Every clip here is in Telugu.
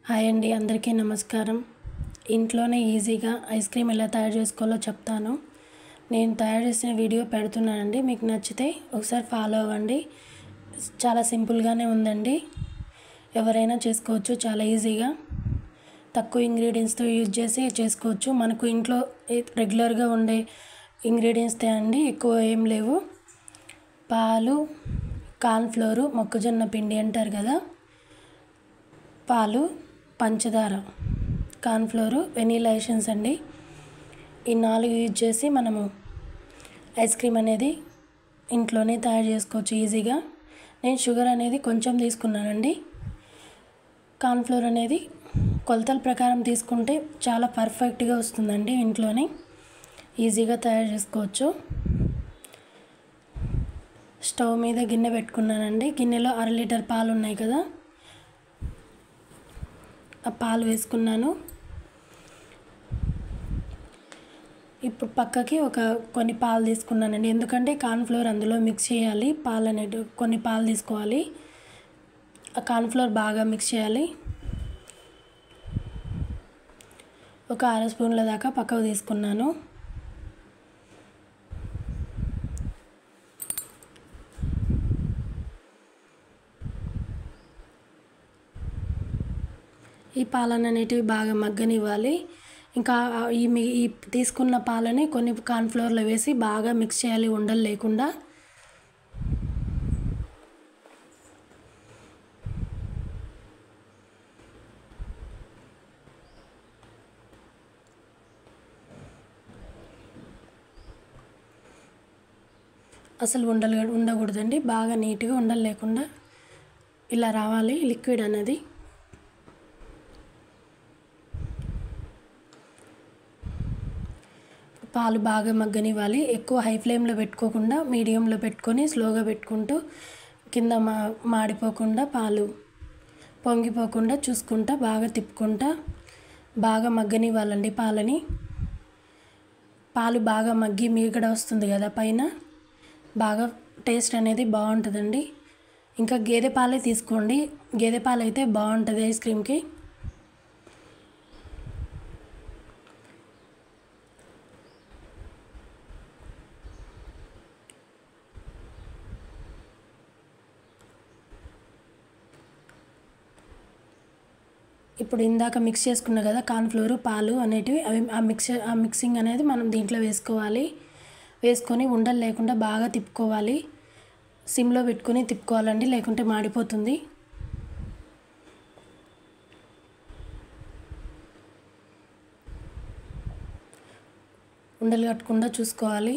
హాయ్ అండి, అందరికీ నమస్కారం. ఇంట్లోనే ఈజీగా ఐస్ క్రీమ్ ఎలా తయారు చేసుకోవాలో చెప్తాను. నేను తయారు చేసిన వీడియో పెడుతున్నానండి. మీకు నచ్చితే ఒకసారి ఫాలో అవ్వండి. చాలా సింపుల్గానే ఉందండి. ఎవరైనా చేసుకోవచ్చు చాలా ఈజీగా. తక్కువ ఇంగ్రీడియంట్స్తో యూజ్ చేసి చేసుకోవచ్చు. మనకు ఇంట్లో రెగ్యులర్గా ఉండే ఇంగ్రీడియంట్స్తో అండి, ఎక్కువ ఏం లేవు. పాలు, కార్న్ఫ్లోరు, మొక్కజొన్న పిండి అంటారు కదా, పాలు, పంచదార, కార్న్ఫ్లోరు, వెనీలా ఎసెన్స్ అండి. ఈ 4 యూజ్ చేసి మనము ఐస్ క్రీమ్ అనేది ఇంట్లోనే తయారు చేసుకోవచ్చు ఈజీగా. నేను షుగర్ అనేది కొంచెం తీసుకున్నానండి. కార్న్ఫ్లోర్ అనేది కొలతల ప్రకారం తీసుకుంటే చాలా పర్ఫెక్ట్గా వస్తుందండి. ఇంట్లోనే ఈజీగా తయారు చేసుకోవచ్చు. స్టవ్ మీద గిన్నె పెట్టుకున్నానండి. గిన్నెలో 1/2 లీటర్ పాలు ఉన్నాయి కదా, ఆ పాలు వేసుకున్నాను. ఇప్పుడు పక్కకి కొన్ని పాలు తీసుకున్నానండి. ఎందుకంటే కార్న్ఫ్లోర్ అందులో మిక్స్ చేయాలి. పాలు అనేవి కొన్ని పాలు తీసుకోవాలి. ఆ కార్న్ఫ్లోర్ బాగా మిక్స్ చేయాలి. ఒక 1/2 స్పూన్ల దాకా పక్కకు తీసుకున్నాను. ఈ పాలను అనేటివి బాగా మగ్గనివ్వాలి. ఇంకా ఈ తీసుకున్న పాలని కొన్ని కార్న్ఫ్లోర్లో వేసి బాగా మిక్స్ చేయాలి, ఉండలు లేకుండా. అసలు ఉండలు ఉండకూడదండి. బాగా నీట్గా ఉండలు లేకుండా ఇలా రావాలి లిక్విడ్ అనేది. పాలు బాగా మగ్గనివ్వాలి. ఎక్కువ హై ఫ్లేమ్లో పెట్టుకోకుండా మీడియంలో పెట్టుకొని స్లోగా పెట్టుకుంటూ కింద మాడిపోకుండా పాలు పొంగిపోకుండా చూసుకుంటా బాగా తిప్పుకుంటా బాగా మగ్గనివ్వాలండి పాలని. పాలు బాగా మగ్గి మీగడ వస్తుంది కదా పైన, బాగా టేస్ట్ అనేది బాగుంటుందండి. ఇంకా గేదె పాలే తీసుకోండి. గేదె పాలు అయితే బాగుంటుంది ఐస్ క్రీమ్కి. ఇప్పుడు ఇందాక మిక్స్ చేసుకున్నా కదా కార్న్ఫ్లోరు, పాలు అనేటివి, అవి ఆ మిక్సింగ్ అనేది మనం దీంట్లో వేసుకోవాలి. వేసుకొని ఉండలు లేకుండా బాగా తిప్పుకోవాలి. సిమ్లో పెట్టుకొని తిప్పుకోవాలండి, లేకుంటే మాడిపోతుంది. ఉండలు కట్టకుండా చూసుకోవాలి.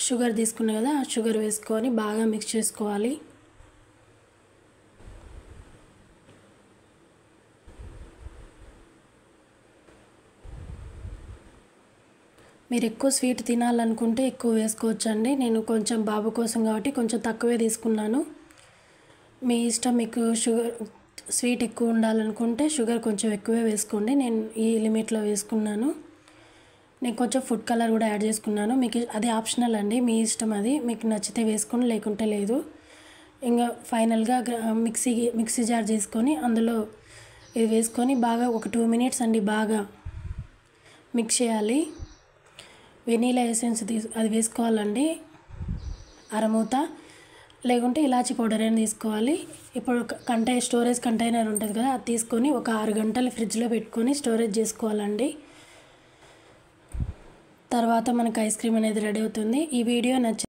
షుగర్ తీసుకున్నా కదా, ఆ షుగర్ వేసుకొని బాగా మిక్స్ చేసుకోవాలి. మీరు ఎక్కువ స్వీట్ తినాలనుకుంటే ఎక్కువ వేసుకోవచ్చండి. నేను కొంచెం బాబు కోసం కాబట్టి కొంచెం తక్కువే తీసుకున్నాను. మీ ఇష్టం. మీకు స్వీట్ ఎక్కువ ఉండాలనుకుంటే షుగర్ కొంచెం ఎక్కువే వేసుకోండి. నేను ఈ లిమిట్లో వేసుకున్నాను. నేను కొంచెం ఫుడ్ కలర్ కూడా యాడ్ చేసుకున్నాను. మీకు అది ఆప్షనల్ అండి, మీ ఇష్టం. అది మీకు నచ్చితే వేసుకొని, లేకుంటే లేదు. ఇంకా ఫైనల్గా మిక్సీ జార్ చేసుకొని అందులో ఇది వేసుకొని బాగా ఒక 2 మినిట్స్ అండి బాగా మిక్స్ చేయాలి. వెనీలా ఎసెన్స్ అది వేసుకోవాలండి, అరమూత. లేకుంటే ఇలాచీ పౌడర్ అయినా తీసుకోవాలి. ఇప్పుడు స్టోరేజ్ కంటైనర్ ఉంటుంది కదా, అది తీసుకొని ఒక 6 గంటలు ఫ్రిడ్జ్లో పెట్టుకొని స్టోరేజ్ చేసుకోవాలండి. తర్వాత మనకు ఐస్ క్రీమ్ అనేది రెడీ అవుతుంది. ఈ వీడియో నచ్చి